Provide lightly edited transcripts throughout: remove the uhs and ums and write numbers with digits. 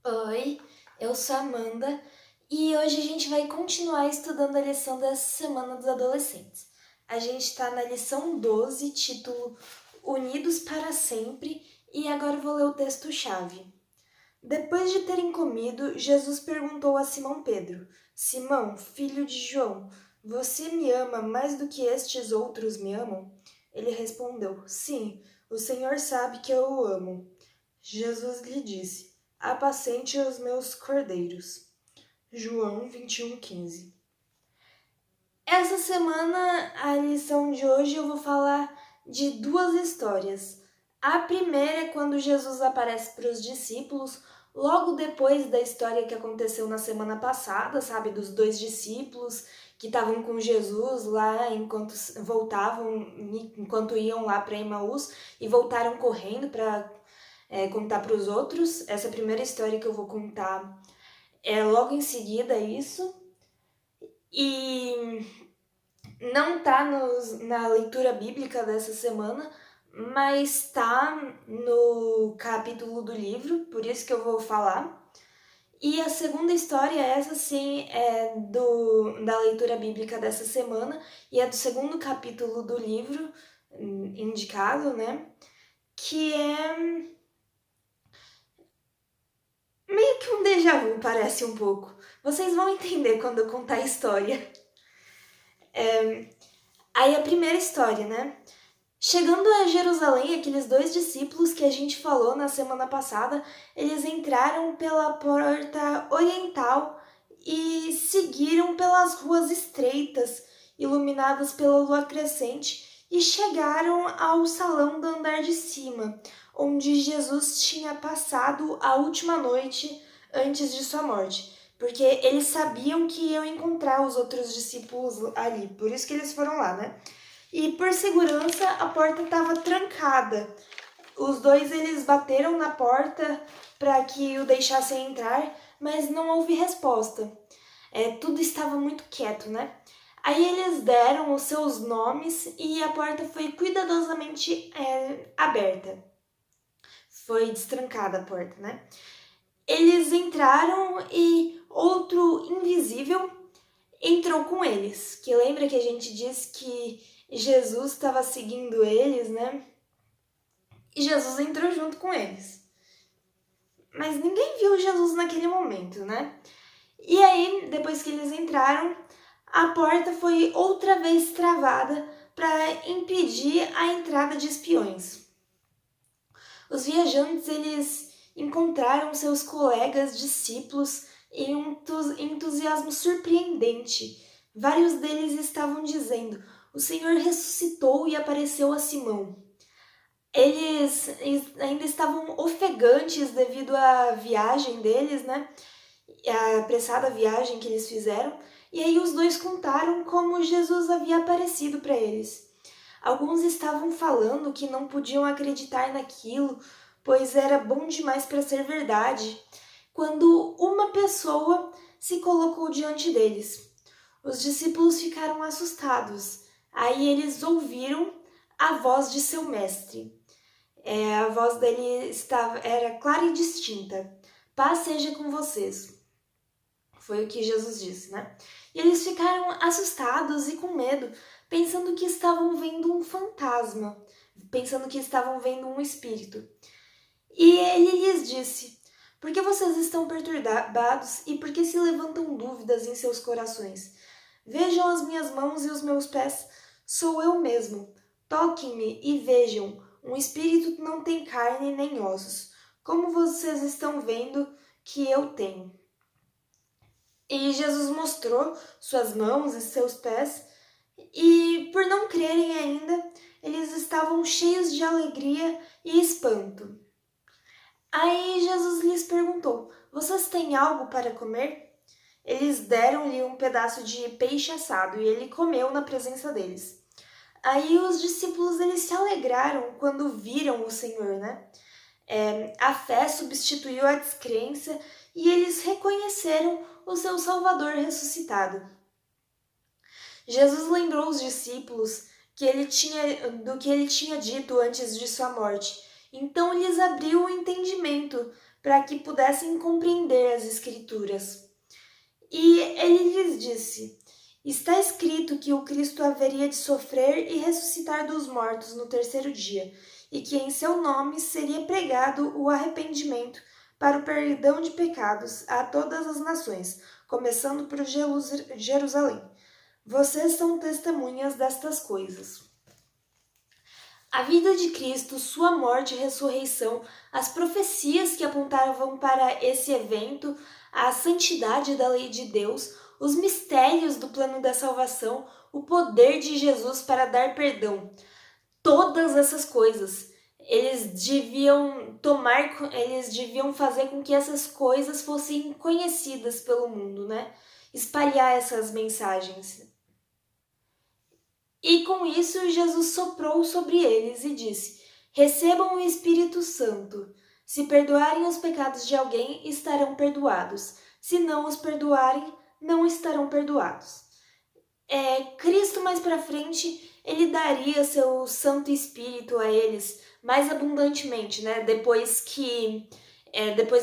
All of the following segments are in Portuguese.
Oi, eu sou a Amanda e hoje a gente vai continuar estudando a lição dessa semana dos adolescentes. A gente está na lição 12, título Unidos para Sempre, e agora eu vou ler o texto-chave. Depois de terem comido, Jesus perguntou a Simão Pedro: Simão, filho de João, você me ama mais do que estes outros me amam? Ele respondeu: Sim, o Senhor sabe que eu o amo. Jesus lhe disse: Apacente os meus cordeiros. João 21:15. Essa semana, a lição de hoje, eu vou falar de duas histórias. A primeira é quando Jesus aparece para os discípulos, logo depois da história que aconteceu na semana passada, sabe? Dos dois discípulos que estavam com Jesus lá enquanto voltavam, enquanto iam lá para Emaús e voltaram correndo para contar para os outros. Essa primeira história que eu vou contar é logo em seguida isso. E não tá na leitura bíblica dessa semana, mas tá no capítulo do livro, por isso que eu vou falar. E a segunda história, essa sim, é da leitura bíblica dessa semana, e é do segundo capítulo do livro indicado, né? Que é meio que um déjà vu, parece um pouco. Vocês vão entender quando eu contar a história. Aí a primeira história, né? Chegando a Jerusalém, aqueles dois discípulos que a gente falou na semana passada, eles entraram pela porta oriental e seguiram pelas ruas estreitas, iluminadas pela lua crescente, e chegaram ao salão do andar de cima, onde Jesus tinha passado a última noite antes de sua morte. Porque eles sabiam que iam encontrar os outros discípulos ali, por isso que eles foram lá, né? E por segurança a porta estava trancada. Os dois eles bateram na porta para que o deixassem entrar, mas não houve resposta. Tudo estava muito quieto, né? Aí eles deram os seus nomes e a porta foi cuidadosamente aberta. Foi destrancada a porta, né? Eles entraram e outro invisível entrou com eles. Que lembra que a gente disse que Jesus estava seguindo eles, né? E Jesus entrou junto com eles. Mas ninguém viu Jesus naquele momento, né? E aí, depois que eles entraram, a porta foi outra vez travada para impedir a entrada de espiões. Os viajantes, eles encontraram seus colegas discípulos em um entusiasmo surpreendente. Vários deles estavam dizendo: o Senhor ressuscitou e apareceu a Simão. Eles ainda estavam ofegantes devido à viagem deles, né? A apressada viagem que eles fizeram. E aí os dois contaram como Jesus havia aparecido para eles. Alguns estavam falando que não podiam acreditar naquilo, pois era bom demais para ser verdade, quando uma pessoa se colocou diante deles. Os discípulos ficaram assustados. Aí eles ouviram a voz de seu mestre. A voz dele era clara e distinta. Paz seja com vocês. Foi o que Jesus disse, né? E eles ficaram assustados e com medo, pensando que estavam vendo um fantasma, pensando que estavam vendo um espírito. E ele lhes disse: Por que vocês estão perturbados e por que se levantam dúvidas em seus corações? Vejam as minhas mãos e os meus pés, sou eu mesmo. Toquem-me e vejam, um espírito não tem carne nem ossos, como vocês estão vendo que eu tenho. E Jesus mostrou suas mãos e seus pés, e por não crerem ainda, eles estavam cheios de alegria e espanto. Aí Jesus lhes perguntou: Vocês têm algo para comer? Eles deram-lhe um pedaço de peixe assado e ele comeu na presença deles. Aí os discípulos eles se alegraram quando viram o Senhor, né? A fé substituiu a descrença e eles reconheceram o seu Salvador ressuscitado. Jesus lembrou os discípulos do que ele tinha dito antes de sua morte. Então lhes abriu o entendimento para que pudessem compreender as Escrituras. E ele lhes disse: está escrito que o Cristo haveria de sofrer e ressuscitar dos mortos no terceiro dia, e que em seu nome seria pregado o arrependimento para o perdão de pecados a todas as nações, começando por Jerusalém. Vocês são testemunhas destas coisas. A vida de Cristo, sua morte e ressurreição, as profecias que apontavam para esse evento, a santidade da lei de Deus, os mistérios do plano da salvação, o poder de Jesus para dar perdão. Todas essas coisas, eles deviam fazer com que essas coisas fossem conhecidas pelo mundo, né? Espalhar essas mensagens. E com isso Jesus soprou sobre eles e disse: recebam o Espírito Santo. Se perdoarem os pecados de alguém, estarão perdoados. Se não os perdoarem, não estarão perdoados. Cristo mais para frente, ele daria seu Santo Espírito a eles mais abundantemente, né? Depois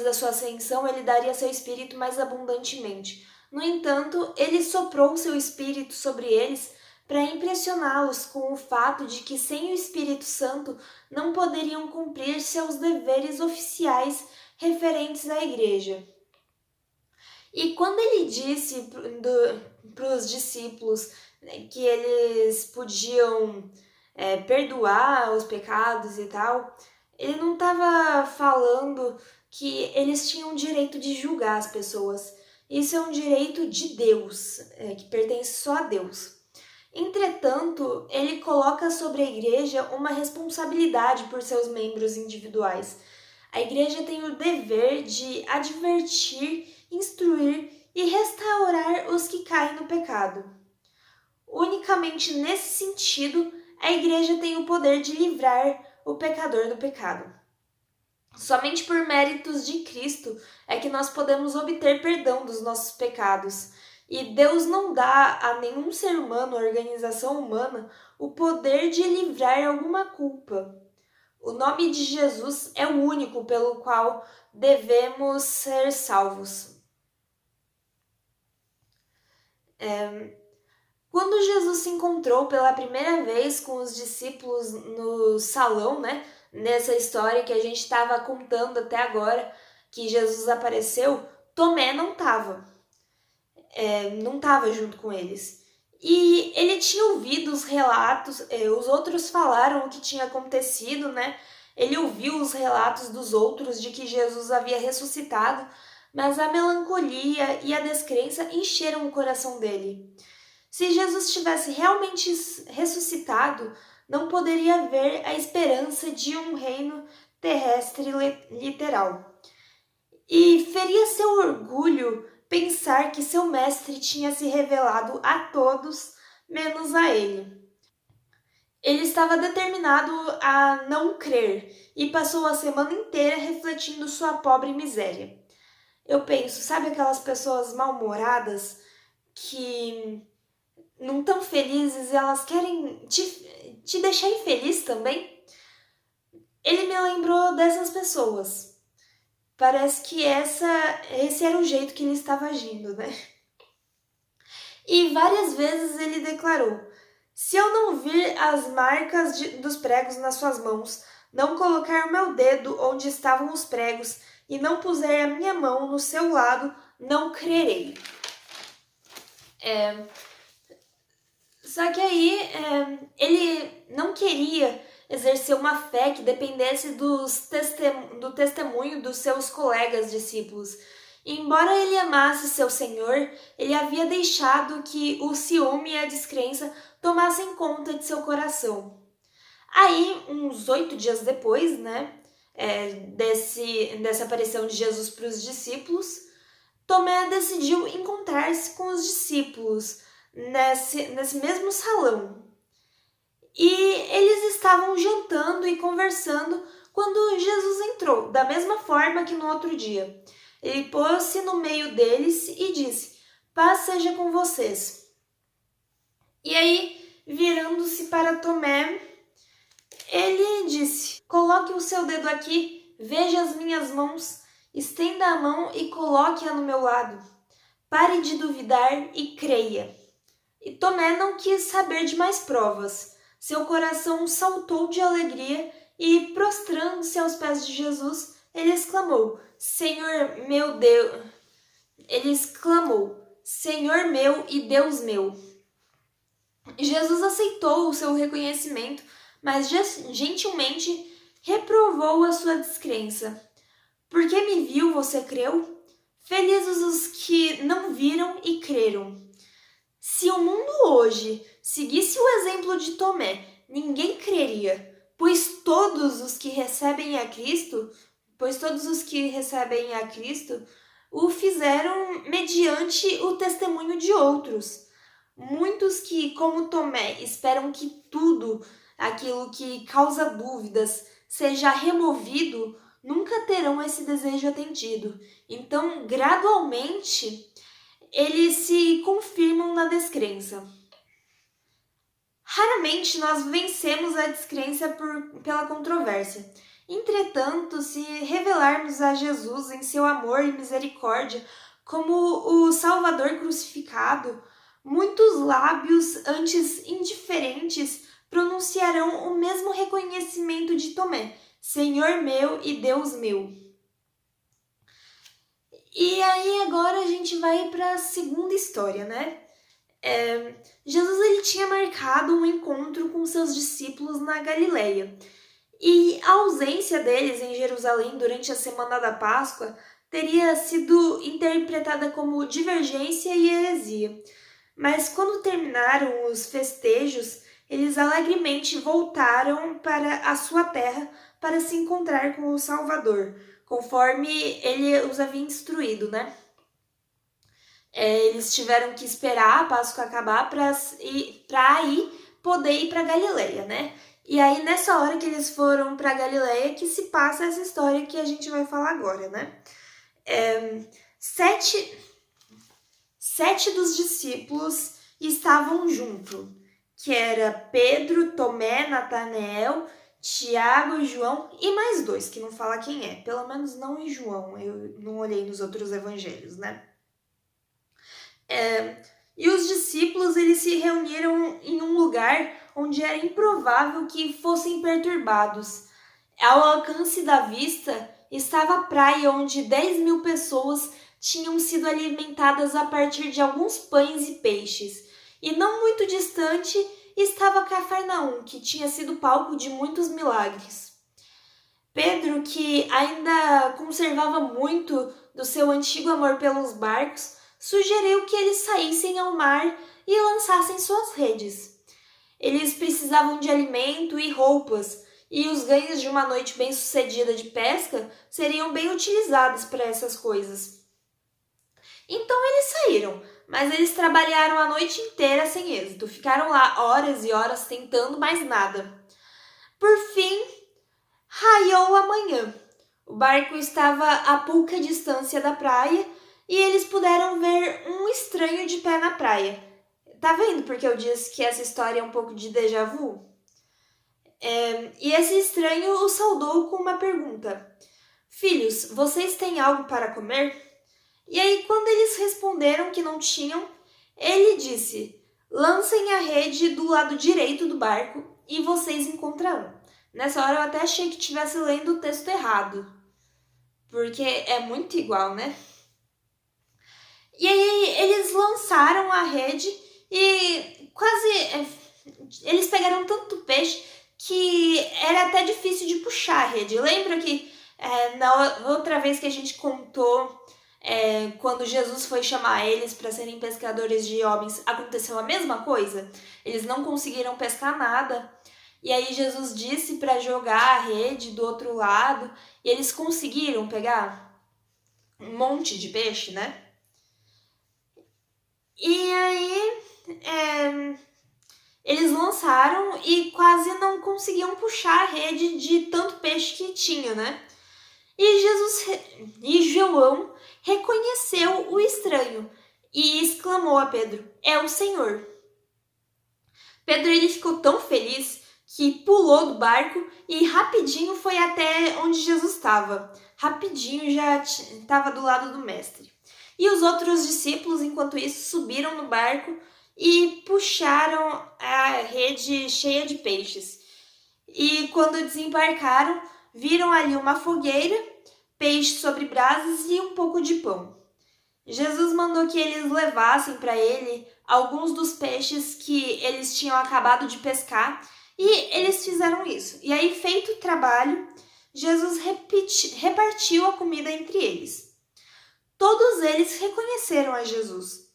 da sua ascensão, ele daria seu Espírito mais abundantemente. No entanto, ele soprou seu Espírito sobre eles para impressioná-los com o fato de que sem o Espírito Santo não poderiam cumprir seus deveres oficiais referentes à igreja. E quando ele disse para os discípulos que eles podiam perdoar os pecados e tal, ele não estava falando que eles tinham o direito de julgar as pessoas. Isso é um direito de Deus, que pertence só a Deus. Entretanto, ele coloca sobre a igreja uma responsabilidade por seus membros individuais. A igreja tem o dever de advertir, instruir e restaurar os que caem no pecado. Unicamente nesse sentido, a igreja tem o poder de livrar o pecador do pecado. Somente por méritos de Cristo é que nós podemos obter perdão dos nossos pecados. E Deus não dá a nenhum ser humano, organização humana, o poder de livrar alguma culpa. O nome de Jesus é o único pelo qual devemos ser salvos. Quando Jesus se encontrou pela primeira vez com os discípulos no salão, né? Nessa história que a gente estava contando até agora, que Jesus apareceu, Tomé não estava. Não estava junto com eles. E ele tinha ouvido os relatos, os outros falaram o que tinha acontecido, né? Ele ouviu os relatos dos outros de que Jesus havia ressuscitado, mas a melancolia e a descrença encheram o coração dele. Se Jesus tivesse realmente ressuscitado, não poderia haver a esperança de um reino terrestre literal. E feria seu orgulho pensar que seu mestre tinha se revelado a todos, menos a ele. Ele estava determinado a não crer e passou a semana inteira refletindo sua pobre miséria. Eu penso, sabe aquelas pessoas mal-humoradas que não estão felizes e elas querem te deixar infeliz também? Ele me lembrou dessas pessoas. Parece que esse era o jeito que ele estava agindo, né? E várias vezes ele declarou: se eu não vir as marcas dos pregos nas suas mãos, não colocar o meu dedo onde estavam os pregos e não puser a minha mão no seu lado, não crerei. Só que aí ele não queria exercer uma fé que dependesse do testemunho dos seus colegas discípulos. E, embora ele amasse seu Senhor, ele havia deixado que o ciúme e a descrença tomassem conta de seu coração. Aí, uns 8 dias depois, né, dessa aparição de Jesus para os discípulos, Tomé decidiu encontrar-se com os discípulos nesse mesmo salão. E eles estavam jantando e conversando quando Jesus entrou, da mesma forma que no outro dia. Ele pôs-se no meio deles e disse: paz seja com vocês. E aí, virando-se para Tomé, ele disse: coloque o seu dedo aqui, veja as minhas mãos Estenda a mão e coloque-a no meu lado. Pare de duvidar e creia. E Tomé não quis saber de mais provas. Seu coração saltou de alegria e, prostrando-se aos pés de Jesus, ele exclamou: Senhor meu Deus! Ele exclamou: Senhor meu e Deus meu! Jesus aceitou o seu reconhecimento, mas gentilmente reprovou a sua descrença. Porque me viu, você creu? Felizes os que não viram e creram. Se o mundo hoje seguisse o exemplo de Tomé, ninguém creria, pois todos os que recebem a Cristo o fizeram mediante o testemunho de outros. Muitos que, como Tomé, esperam que tudo aquilo que causa dúvidas seja removido, nunca terão esse desejo atendido. Então, gradualmente, eles se confirmam na descrença. Raramente nós vencemos a descrença pela controvérsia. Entretanto, se revelarmos a Jesus em seu amor e misericórdia como o Salvador crucificado, muitos lábios antes indiferentes pronunciarão o mesmo reconhecimento de Tomé: Senhor meu e Deus meu. E aí agora a gente vai para a segunda história, né? Jesus ele tinha marcado um encontro com seus discípulos na Galileia. E a ausência deles em Jerusalém durante a semana da Páscoa teria sido interpretada como divergência e heresia. Mas quando terminaram os festejos, eles alegremente voltaram para a sua terra para se encontrar com o Salvador, conforme ele os havia instruído, né? Eles tiveram que esperar a Páscoa acabar para aí poder ir para Galileia, né? E aí, nessa hora que eles foram para Galileia, que se passa essa história que a gente vai falar agora, né? Sete dos discípulos estavam juntos, que era Pedro, Tomé, Natanael, Tiago, João e mais dois, que não fala quem é. Pelo menos não em João, eu não olhei nos outros evangelhos, né? E os discípulos eles se reuniram em um lugar onde era improvável que fossem perturbados. Ao alcance da vista estava a praia onde 10.000 pessoas tinham sido alimentadas a partir de alguns pães e peixes. E não muito distante estava Cafarnaum, que tinha sido palco de muitos milagres. Pedro, que ainda conservava muito do seu antigo amor pelos barcos, sugeriu que eles saíssem ao mar e lançassem suas redes. Eles precisavam de alimento e roupas, e os ganhos de uma noite bem-sucedida de pesca seriam bem utilizados para essas coisas. Então eles saíram, mas eles trabalharam a noite inteira sem êxito. Ficaram lá horas e horas tentando, mais nada. Por fim, raiou a manhã. O barco estava a pouca distância da praia e eles puderam ver um estranho de pé na praia. Tá vendo porque eu disse que essa história é um pouco de déjà vu? E esse estranho o saudou com uma pergunta: Filhos, vocês têm algo para comer? E aí, quando eles responderam que não tinham, ele disse: Lancem a rede do lado direito do barco e vocês encontrarão. Nessa hora eu até achei que estivesse lendo o texto errado, porque é muito igual, né? E aí eles lançaram a rede e eles pegaram tanto peixe que era até difícil de puxar a rede. Lembra que na outra vez que a gente contou, quando Jesus foi chamar eles para serem pescadores de homens, aconteceu a mesma coisa? Eles não conseguiram pescar nada. E aí Jesus disse para jogar a rede do outro lado e eles conseguiram pegar um monte de peixe, né? E aí eles lançaram e quase não conseguiam puxar a rede de tanto peixe que tinha, né? E João reconheceu o estranho e exclamou a Pedro: É o Senhor. Pedro ele ficou tão feliz que pulou do barco e rapidinho foi até onde Jesus estava. rapidinho já estava do lado do mestre. E os outros discípulos, enquanto isso, subiram no barco e puxaram a rede cheia de peixes. E quando desembarcaram, viram ali uma fogueira, peixe sobre brasas e um pouco de pão. Jesus mandou que eles levassem para ele alguns dos peixes que eles tinham acabado de pescar e eles fizeram isso. E aí, feito o trabalho, Jesus repartiu a comida entre eles. Todos eles reconheceram a Jesus.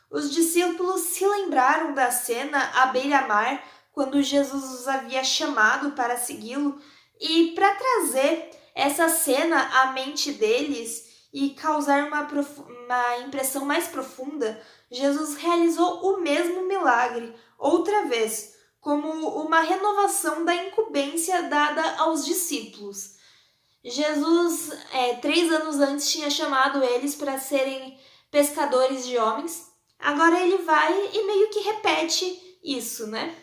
Os discípulos se lembraram da cena à beira-mar, quando Jesus os havia chamado para segui-lo, e para trazer essa cena à mente deles e causar uma impressão mais profunda, Jesus realizou o mesmo milagre, outra vez, como uma renovação da incumbência dada aos discípulos. Jesus, 3 anos antes, tinha chamado eles para serem pescadores de homens. Agora ele vai e meio que repete isso, né?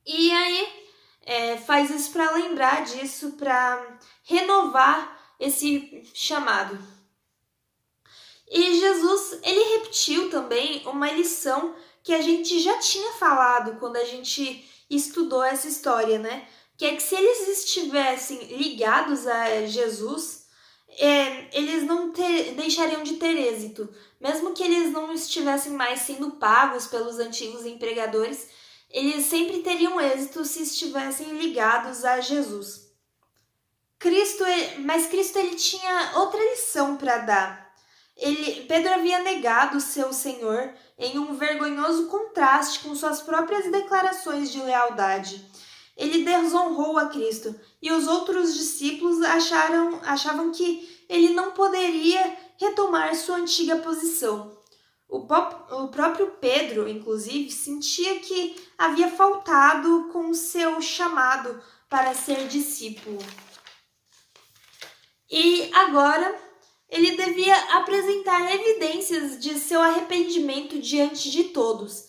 E aí faz isso para lembrar disso, para renovar esse chamado. E Jesus, ele repetiu também uma lição que a gente já tinha falado quando a gente estudou essa história, né? Que é que se eles estivessem ligados a Jesus, eles não deixariam de ter êxito. Mesmo que eles não estivessem mais sendo pagos pelos antigos empregadores, eles sempre teriam êxito se estivessem ligados a Jesus. Mas Cristo ele tinha outra lição para dar. Pedro havia negado seu Senhor em um vergonhoso contraste com suas próprias declarações de lealdade. Ele desonrou a Cristo e os outros discípulos achavam que ele não poderia retomar sua antiga posição. O próprio Pedro, inclusive, sentia que havia faltado com seu chamado para ser discípulo. E agora ele devia apresentar evidências de seu arrependimento diante de todos.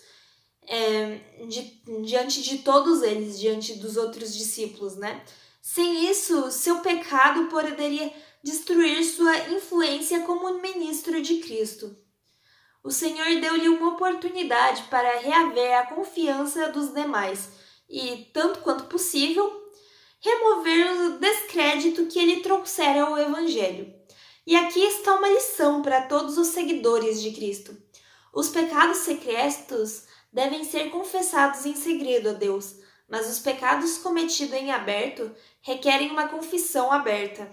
Diante de todos eles, diante dos outros discípulos, né? Sem isso, seu pecado poderia destruir sua influência como ministro de Cristo. O Senhor deu-lhe uma oportunidade para reaver a confiança dos demais e, tanto quanto possível, remover o descrédito que ele trouxera ao Evangelho. E aqui está uma lição para todos os seguidores de Cristo. Os pecados secretos devem ser confessados em segredo a Deus, mas os pecados cometidos em aberto requerem uma confissão aberta.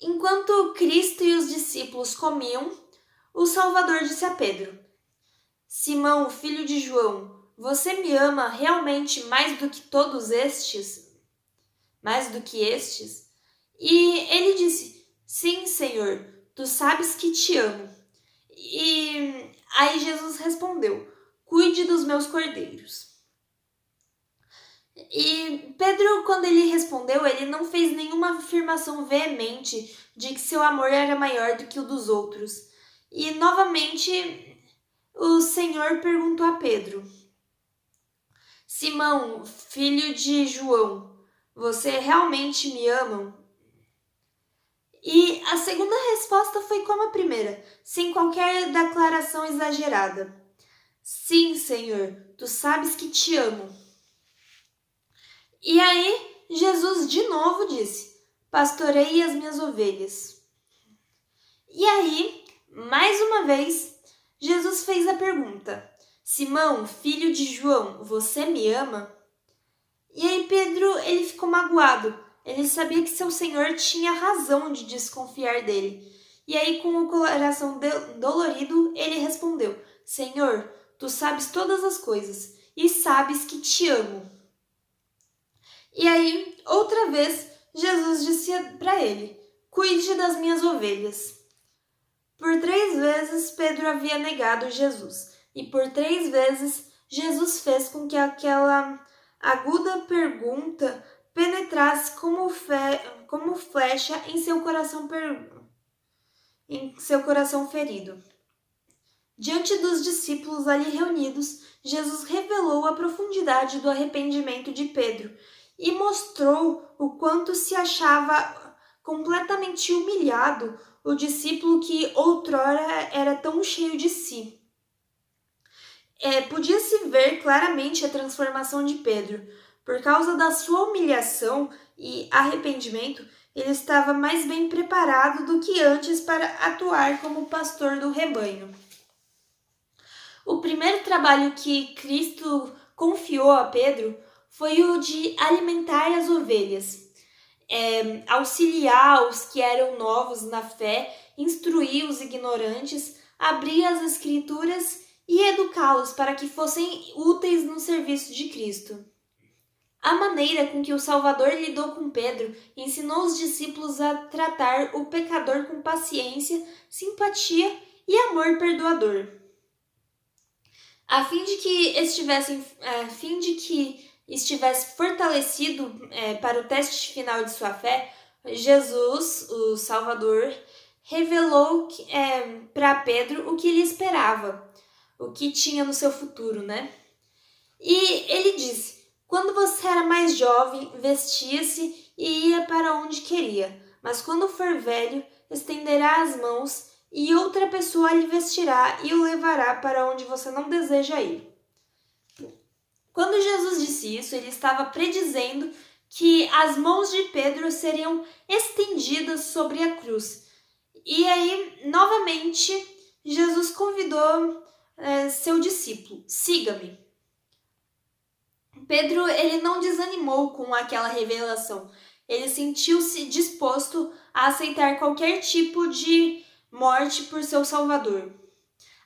Enquanto Cristo e os discípulos comiam, o Salvador disse a Pedro: Simão, filho de João, você me ama realmente mais do que todos estes? Mais do que estes? E ele disse: Sim, Senhor, tu sabes que te amo. E aí Jesus respondeu: Cuide dos meus cordeiros. E Pedro, quando ele respondeu, ele não fez nenhuma afirmação veemente de que seu amor era maior do que o dos outros. E novamente o Senhor perguntou a Pedro: Simão, filho de João, você realmente me ama? E a segunda resposta foi como a primeira, sem qualquer declaração exagerada: Sim, Senhor, tu sabes que te amo. E aí Jesus de novo disse: Pastorei as minhas ovelhas. E aí, mais uma vez, Jesus fez a pergunta: Simão, filho de João, você me ama? E aí Pedro, ele ficou magoado. Ele sabia que seu Senhor tinha razão de desconfiar dele. E aí, com o coração dolorido, ele respondeu: Senhor, tu sabes todas as coisas e sabes que te amo. E aí, outra vez, Jesus disse para ele: Cuide das minhas ovelhas. Por 3 vezes Pedro havia negado Jesus, e por 3 vezes Jesus fez com que aquela aguda pergunta penetrasse como flecha em seu coração ferido. Diante dos discípulos ali reunidos, Jesus revelou a profundidade do arrependimento de Pedro e mostrou o quanto se achava completamente humilhado o discípulo que outrora era tão cheio de si. Podia-se ver claramente a transformação de Pedro. Por causa da sua humilhação e arrependimento, ele estava mais bem preparado do que antes para atuar como pastor do rebanho. O primeiro trabalho que Cristo confiou a Pedro foi o de alimentar as ovelhas, auxiliar os que eram novos na fé, instruir os ignorantes, abrir as Escrituras e educá-los para que fossem úteis no serviço de Cristo. A maneira com que o Salvador lidou com Pedro ensinou os discípulos a tratar o pecador com paciência, simpatia e amor perdoador. A fim de que estivesse fortalecido para o teste final de sua fé, Jesus, o Salvador, revelou para Pedro o que lhe esperava, o que tinha no seu futuro, né? E ele disse: quando você era mais jovem, vestia-se e ia para onde queria, mas quando for velho, estenderá as mãos e outra pessoa lhe vestirá e o levará para onde você não deseja ir. Quando Jesus disse isso, ele estava predizendo que as mãos de Pedro seriam estendidas sobre a cruz. E aí, novamente, Jesus convidou seu discípulo: siga-me. Pedro, ele não desanimou com aquela revelação. Ele sentiu-se disposto a aceitar qualquer tipo de morte por seu Salvador.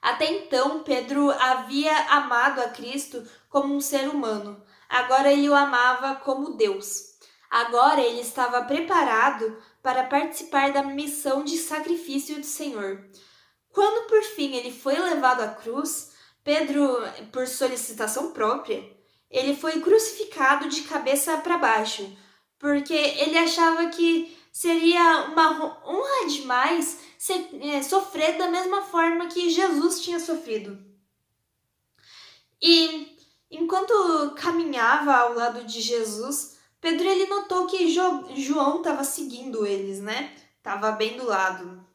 Até então, Pedro havia amado a Cristo como um ser humano. Agora ele o amava como Deus. Agora ele estava preparado para participar da missão de sacrifício do Senhor. Quando por fim ele foi levado à cruz, Pedro, por solicitação própria, ele foi crucificado de cabeça para baixo, porque ele achava que seria uma honra demais sofrer da mesma forma que Jesus tinha sofrido. E enquanto caminhava ao lado de Jesus, Pedro ele notou que João estava seguindo eles, né? Estava bem do lado.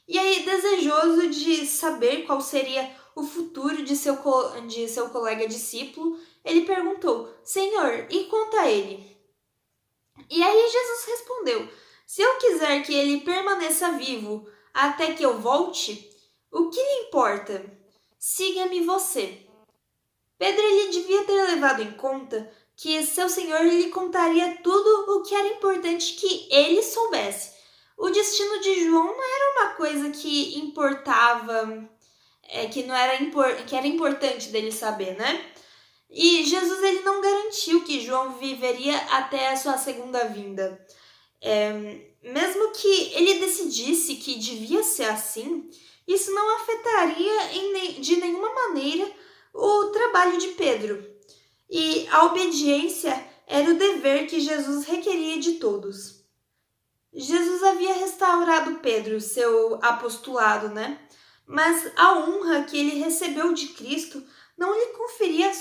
E aí, desejoso de saber qual seria o futuro de seu colega discípulo, ele perguntou: Senhor, e quanto a ele? E aí Jesus respondeu: se eu quiser que ele permaneça vivo até que eu volte, o que lhe importa? Siga-me você. Pedro ele devia ter levado em conta que seu Senhor lhe contaria tudo o que era importante que ele soubesse. O destino de João não era uma coisa que importava, que era importante dele saber, né? E Jesus ele não garantiu que João viveria até a sua segunda vinda. Mesmo que ele decidisse que devia ser assim, isso não afetaria de nenhuma maneira o trabalho de Pedro. E a obediência era o dever que Jesus requeria de todos. Jesus havia restaurado Pedro, seu apostolado, né? Mas a honra que ele recebeu de Cristo não lhe conferia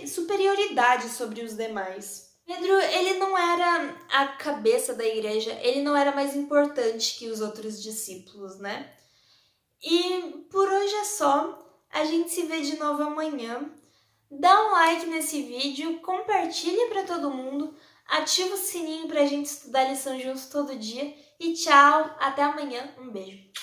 superioridade sobre os demais. Pedro, ele não era a cabeça da igreja, ele não era mais importante que os outros discípulos, né? E por hoje é só, a gente se vê de novo amanhã. Dá um like nesse vídeo, compartilha para todo mundo, ativa o sininho pra gente estudar lição juntos todo dia e tchau, até amanhã, um beijo.